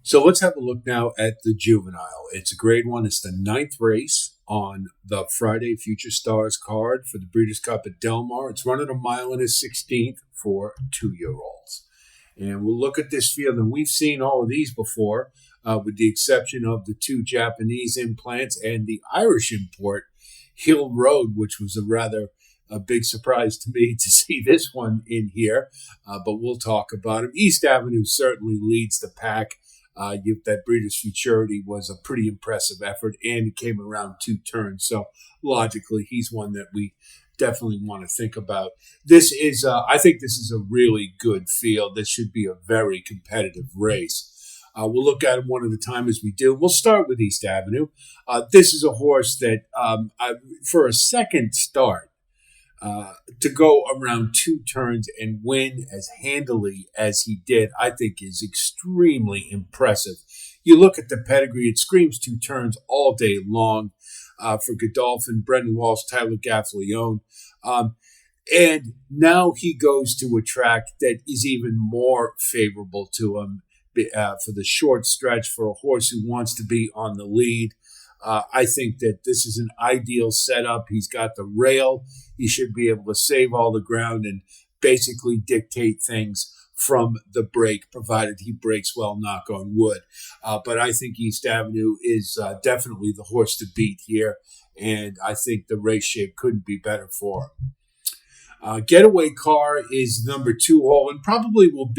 So let's have a look now at the Juvenile. It's a grade one. It's the ninth race on the Friday Future Stars card for the Breeders' Cup at Del Mar. It's running a mile and a 16th for 2-year-olds. And we'll look at this field, and we've seen all of these before, with the exception of the two Japanese implants and the Irish import, Hill Road, which was a big surprise to me to see this one in here, but we'll talk about him. East Avenue certainly leads the pack. That Breeders' Futurity was a pretty impressive effort, and it came around 2 turns. So logically, he's one that we definitely want to think about. I think this is a really good field. This should be a very competitive race. We'll look at them one at a time as we do. We'll start with East Avenue. This is a horse that, for a second start, to go around 2 turns and win as handily as he did, I think is extremely impressive. You look at the pedigree, it screams 2 turns all day long for Godolphin, Brendan Walsh, Tyler Gaffalione. And now he goes to a track that is even more favorable to him for the short stretch for a horse who wants to be on the lead. I think that this is an ideal setup. He's got the rail. He should be able to save all the ground and basically dictate things from the break, provided he breaks well, knock on wood. But I think East Avenue is definitely the horse to beat here, and I think the race shape couldn't be better for him. Getaway Car is number 2 hole and probably will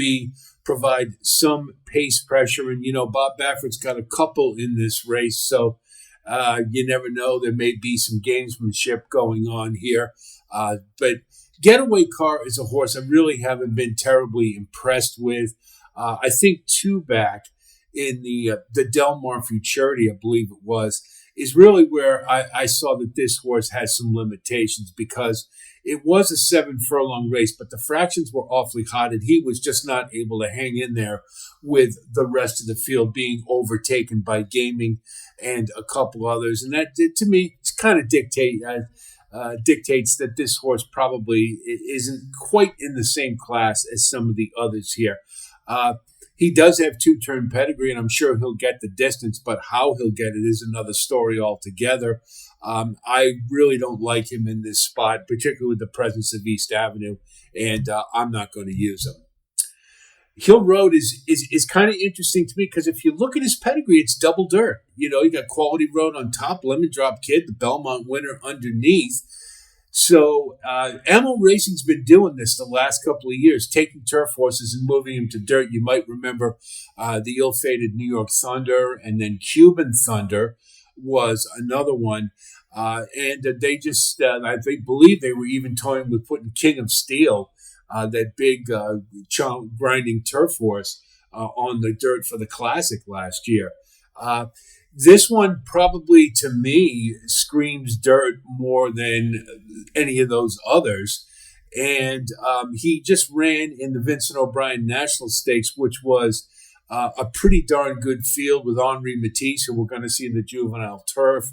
provide some pace pressure. And, Bob Baffert's got a couple in this race, so you never know. There may be some gamesmanship going on here. But Getaway Car is a horse I really haven't been terribly impressed with. I think 2 back in the Del Mar Futurity, I believe it was, is really where I saw that this horse has some limitations, because it was a 7-furlong race, but the fractions were awfully hot, and he was just not able to hang in there with the rest of the field being overtaken by Gaming and a couple others. And that, to me, kind of dictates that this horse probably isn't quite in the same class as some of the others here. He does have 2-turn pedigree, and I'm sure he'll get the distance, but how he'll get it is another story altogether. I really don't like him in this spot, particularly with the presence of East Avenue, and I'm not going to use him. Hill Road is kind of interesting to me, because if you look at his pedigree, it's double dirt. You got Quality Road on top, Lemon Drop Kid, the Belmont winner underneath. So Ammo Racing's been doing this the last couple of years, taking turf horses and moving them to dirt. You might remember the ill-fated New York Thunder, and then Cuban Thunder was another one. And they just, I believe they were even toying with putting King of Steel, that big grinding turf horse, on the dirt for the Classic last year. This one probably, to me, screams dirt more than any of those others. And he just ran in the Vincent O'Brien National Stakes, which was a pretty darn good field with Henri Matisse, who we're going to see in the Juvenile turf.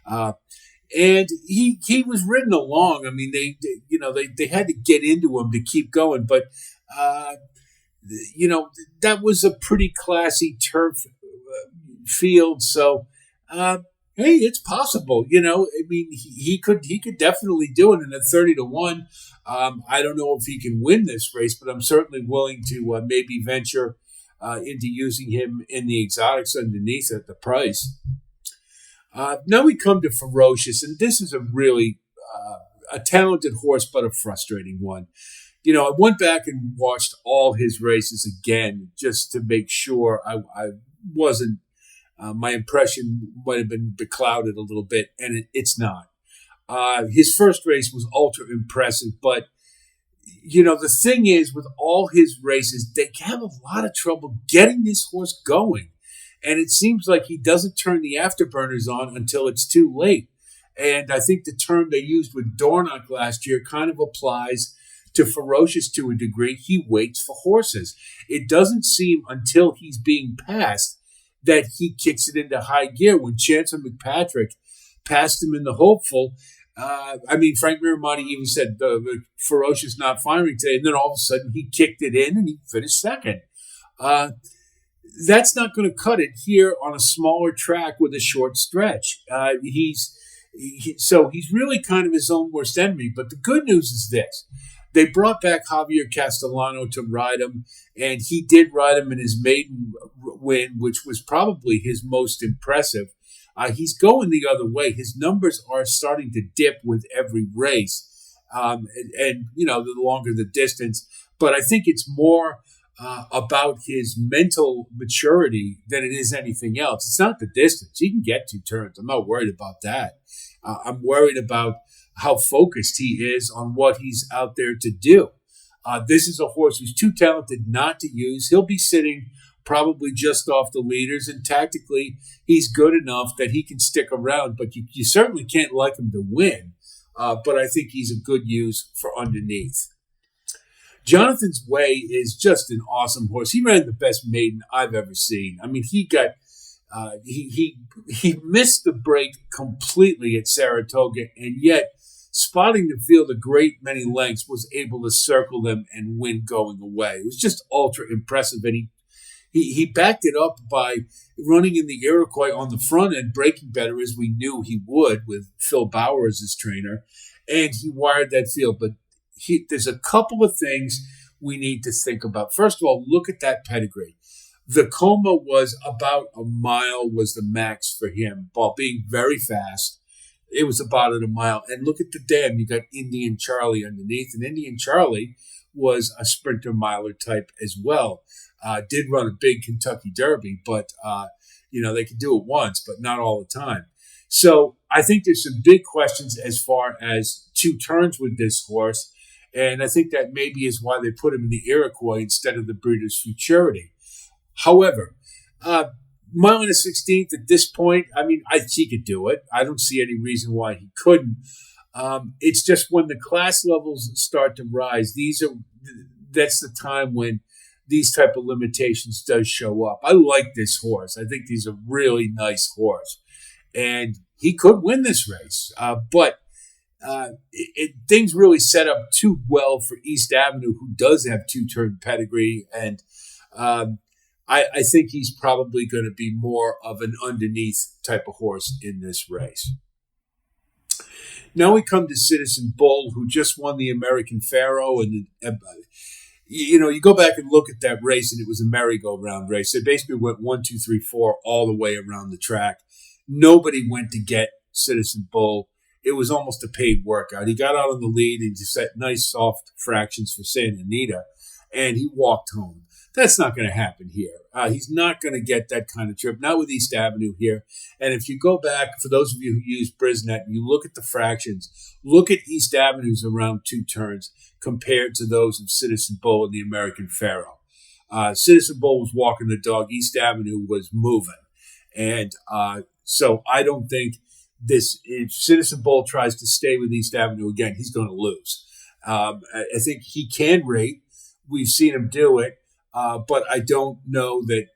And he was ridden along. I mean, they had to get into him to keep going. But, that was a pretty classy turf field. So, hey, it's possible. I mean, he could definitely do it in a 30-1. I don't know if he can win this race, but I'm certainly willing to maybe venture into using him in the exotics underneath at the price. Now we come to Ferocious, and this is a really a talented horse, but a frustrating one. I went back and watched all his races again just to make sure I wasn't. My impression might have been beclouded a little bit, and it's not. His first race was ultra impressive, but the thing is, with all his races, they have a lot of trouble getting this horse going. And it seems like he doesn't turn the afterburners on until it's too late. And I think the term they used with Dornock last year kind of applies to Ferocious to a degree. He waits for horses. It doesn't seem until he's being passed that he kicks it into high gear. When Chancellor McPatrick passed him in the Hopeful, Frank Miramonte even said Ferocious not firing today, and then all of a sudden he kicked it in and he finished second. That's not going to cut it here on a smaller track with a short stretch. So he's really kind of his own worst enemy. But the good news is this: they brought back Javier Castellano to ride him, and he did ride him in his maiden win, which was probably his most impressive. He's going the other way. His numbers are starting to dip with every race, and the longer the distance. But I think it's more about his mental maturity than it is anything else. It's not the distance. He can get 2 turns. I'm not worried about that. I'm worried about how focused he is on what he's out there to do. This is a horse who's too talented not to use. He'll be sitting probably just off the leaders, and tactically, he's good enough that he can stick around, but you certainly can't like him to win. But I think he's a good use for underneath. Jonathan's Way is just an awesome horse. He ran the best maiden I've ever seen. I mean, he missed the break completely at Saratoga, and yet spotting the field a great many lengths was able to circle them and win going away. It was just ultra impressive, and he backed it up by running in the Iroquois on the front end, breaking better as we knew he would with Phil Bauer as his trainer, and he wired that field. But there's a couple of things we need to think about. First of all, look at that pedigree. The Coma was about a mile was the max for him, while being very fast. It was about at a mile. And look at the dam. You got Indian Charlie underneath, and Indian Charlie was a sprinter miler type as well. Did run a big Kentucky Derby, but they could do it once, but not all the time. So I think there's some big questions as far as 2 turns with this horse. And I think that maybe is why they put him in the Iroquois instead of the Breeders' Futurity. However, mile and a 16th at this point, I mean, he could do it. I don't see any reason why he couldn't. It's just when the class levels start to rise, that's the time when these type of limitations does show up. I like this horse. I think he's a really nice horse. And he could win this race. But things really set up too well for East Avenue, who does have 2-turn pedigree. And I think he's probably going to be more of an underneath type of horse in this race. Now we come to Citizen Bull, who just won the American Pharoah. And, you go back and look at that race, and it was a merry-go-round race. They basically went 1, 2, 3, 4 all the way around the track. Nobody went to get Citizen Bull. It was almost a paid workout. He got out on the lead and just set nice soft fractions for Santa Anita, and he walked home. That's not going to happen here. He's not going to get that kind of trip, not with East Avenue here. And if you go back, for those of you who use Brisnet, and you look at the fractions, look at East Avenue's around 2 turns compared to those of Citizen Bull and the American Pharoah. Citizen Bull was walking the dog. East Avenue was moving. And so I don't think if Citizen Bull tries to stay with East Avenue again, he's going to lose. I think he can rate. We've seen him do it. But I don't know that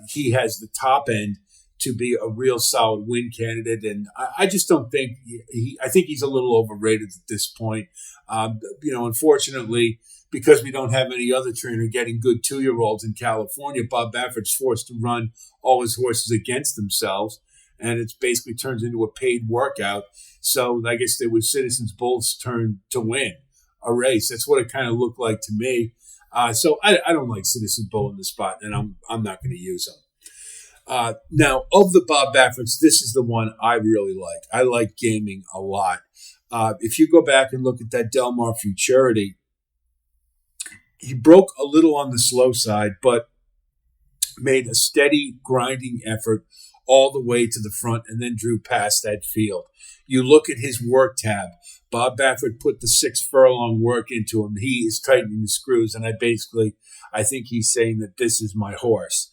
he has the top end to be a real solid win candidate. And I just don't think I think he's a little overrated at this point. Unfortunately, because we don't have any other trainer getting good 2-year-olds in California, Bob Baffert's forced to run all his horses against themselves. And it basically turns into a paid workout. So I guess it was Citizen Bull's turn to win a race. That's what it kind of looked like to me. So I don't like Citizen Bull in the spot, and I'm not going to use him. Now, of the Bob Bafferts, this is the one I really like. I like Gaming a lot. If you go back and look at that Del Mar Futurity, he broke a little on the slow side, but made a steady grinding effort all the way to the front and then drew past that field. You look at his work tab. Bob Baffert put the 6 furlong work into him. He is tightening the screws, and I think he's saying that this is my horse.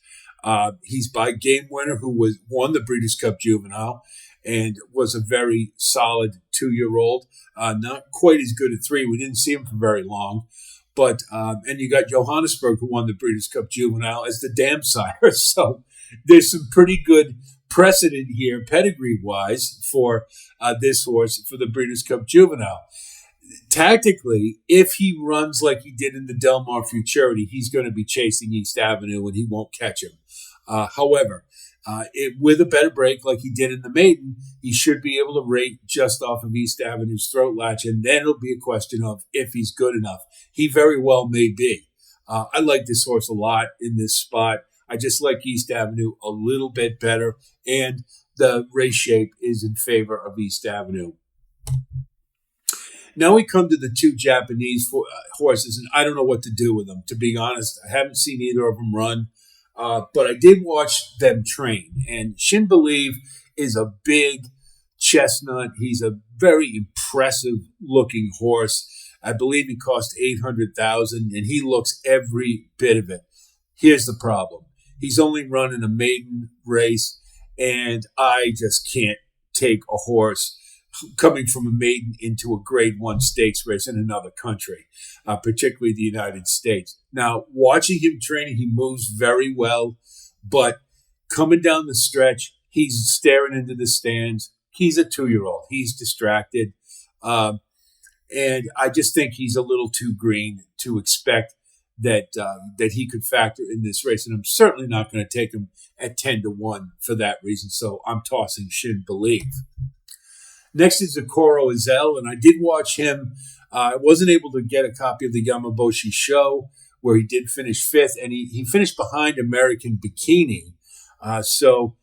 He's by Game Winner, who won the Breeders' Cup Juvenile and was a very solid 2-year-old. Not quite as good at 3. We didn't see him for very long. But and you got Johannesburg, who won the Breeders' Cup Juvenile, as the dam sire. So there's some pretty good precedent here, pedigree-wise, for this horse for the Breeders' Cup Juvenile. Tactically, if he runs like he did in the Del Mar Futurity, he's going to be chasing East Avenue, and he won't catch him. However, with a better break like he did in the maiden, he should be able to rate just off of East Avenue's throat latch, and then it'll be a question of if he's good enough. He very well may be. I like this horse a lot in this spot. I just like East Avenue a little bit better, and the race shape is in favor of East Avenue. Now we come to the two Japanese horses, and I don't know what to do with them, to be honest. I haven't seen either of them run, but I did watch them train. And Shin Believe is a big chestnut. He's a very impressive-looking horse. I believe he cost $800,000, and he looks every bit of it. Here's the problem. He's only run in a maiden race, and I just can't take a horse coming from a maiden into a grade one stakes race in another country, particularly the United States. Now, watching him training, he moves very well, but coming down the stretch, he's staring into the stands. He's a 2-year-old. He's distracted. And I just think he's a little too green to expect that he could factor in this race. And I'm certainly not going to take him at 10-1 for that reason. So I'm tossing Shin Believe. Next is Okoro Azel, and I did watch him. I wasn't able to get a copy of the Yamaboshi show where he did finish fifth, and he finished behind American Bikini. So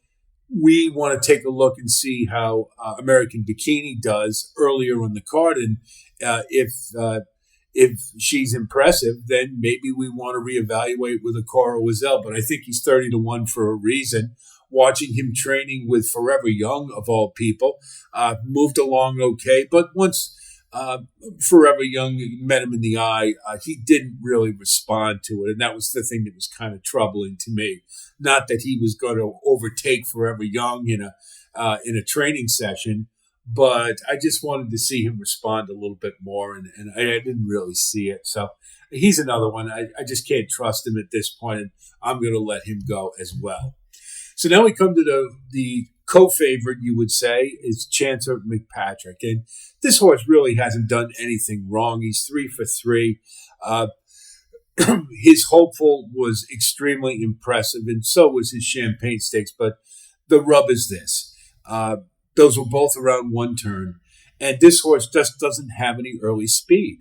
we want to take a look and see how American Bikini does earlier on the card, and if she's impressive, then maybe we want to reevaluate with Okoro Azel. But I think he's 30-1 for a reason. Watching him training with Forever Young, of all people, moved along okay. But once Forever Young met him in the eye, he didn't really respond to it. And that was the thing that was kind of troubling to me. Not that he was going to overtake Forever Young in a training session, but I just wanted to see him respond a little bit more, and I didn't really see it. So he's another one. I just can't trust him at this point, and I'm going to let him go as well. So now we come to the co-favorite, you would say, is Chancer McPatrick. And this horse really hasn't done anything wrong. He's 3 for 3. His hopeful was extremely impressive, and so was his Champagne Stakes. But the rub is this. Those were both around one turn. And this horse just doesn't have any early speed.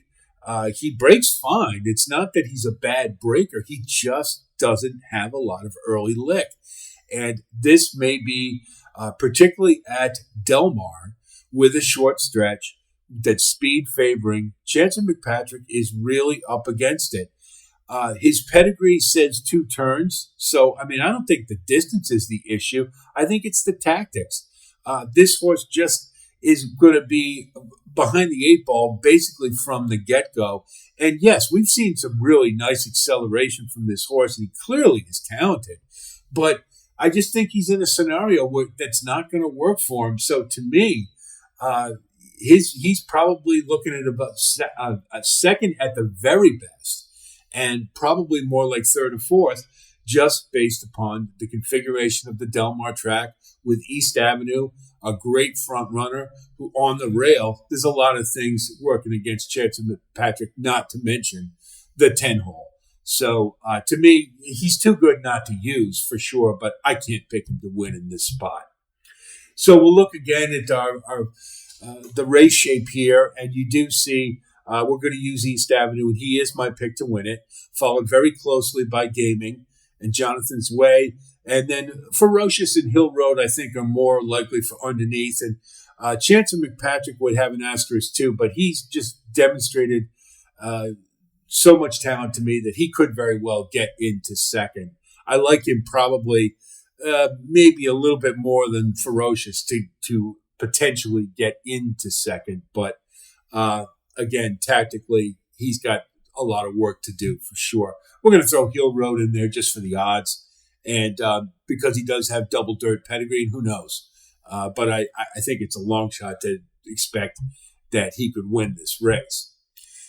He breaks fine. It's not that he's a bad breaker. He just doesn't have a lot of early lick. And this may be, particularly at Del Mar, with a short stretch, that speed favoring, Chancer McPatrick is really up against it. His pedigree says 2 turns. So, I mean, I don't think the distance is the issue. I think it's the tactics. This horse just is going to be behind the 8 ball basically from the get-go. And yes, we've seen some really nice acceleration from this horse, and he clearly is talented. But I just think he's in a scenario where that's not going to work for him. So to me, he's probably looking at about a second at the very best, and probably more like third or fourth, just based upon the configuration of the Del Mar track with East Avenue, a great front runner who on the rail. There's a lot of things working against Chancer McPatrick, not to mention the 10-hole. So to me, he's too good not to use for sure, but I can't pick him to win in this spot. So we'll look again at the race shape here, and you do see we're going to use East Avenue, and he is my pick to win it, followed very closely by Gaming and Jonathan's Way. And then Ferocious and Hill Road, I think, are more likely for underneath. And Chancer McPatrick would have an asterisk too, but he's just demonstrated so much talent to me that he could very well get into second. I like him probably maybe a little bit more than Ferocious to potentially get into second. But again, tactically, he's got a lot of work to do for sure. We're going to throw Hill Road in there just for the odds. And because he does have double dirt pedigree, and who knows? But I think it's a long shot to expect that he could win this race.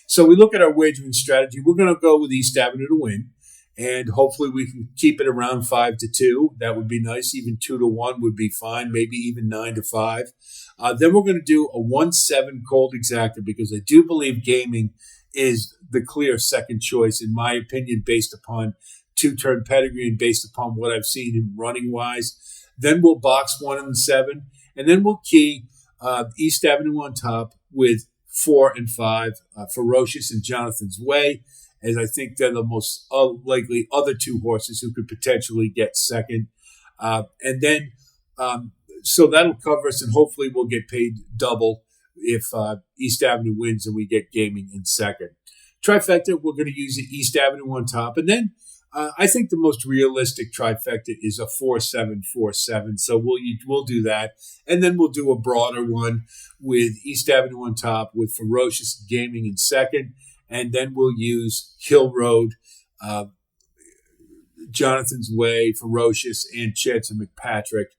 So we look at our wagering strategy. We're going to go with East Avenue to win, and hopefully we can keep it around 5-2. That would be nice. Even 2-1 would be fine. Maybe even 9-5. Then we're going to do a 1-7 cold exacta, because I do believe Gaming is the clear second choice, in my opinion, based upon two-turn pedigree and based upon what I've seen him running-wise. Then we'll box 1 and 7, and then we'll key East Avenue on top with 4 and 5, Ferocious and Jonathan's Way, as I think they're the most likely other two horses who could potentially get second. And then, so that'll cover us, and hopefully we'll get paid double if East Avenue wins and we get gaming in second. Trifecta, we're going to use East Avenue on top. And then I think the most realistic trifecta is a 4-7-4-7. So we'll do that. And then we'll do a broader one with East Avenue on top with Ferocious Gaming in second. And then we'll use Hill Road, Jonathan's Way, Ferocious, and Chance of McPatrick,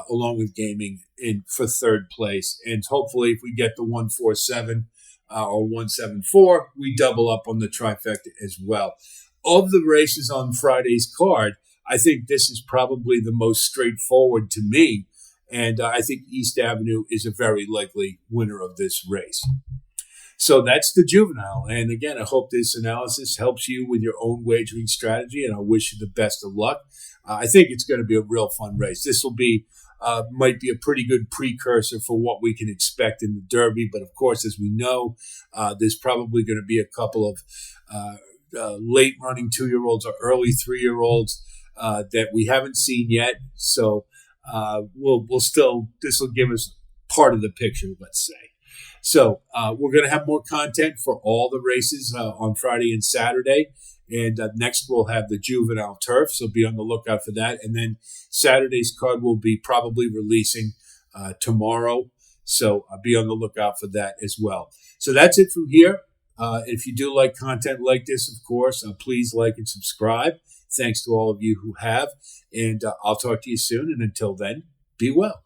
along with Gaming for third place. And hopefully if we get the 1-4-7 or 1-7-4, we double up on the trifecta as well. Of the races on Friday's card, I think this is probably the most straightforward to me. And I think East Avenue is a very likely winner of this race. So that's the Juvenile. And again, I hope this analysis helps you with your own wagering strategy, and I wish you the best of luck. I think it's going to be a real fun race. This will be might be a pretty good precursor for what we can expect in the Derby. But of course, as we know, there's probably going to be a couple of late running 2-year-olds or early 3-year-olds that we haven't seen yet. So we'll still, this will give us part of the picture, let's say. So we're going to have more content for all the races on Friday and Saturday. And next we'll have the Juvenile Turf, so be on the lookout for that. And then Saturday's card will be probably releasing tomorrow, so be on the lookout for that as well. So that's it from here. If you do like content like this, of course, please like and subscribe. Thanks to all of you who have. And I'll talk to you soon. And until then, be well.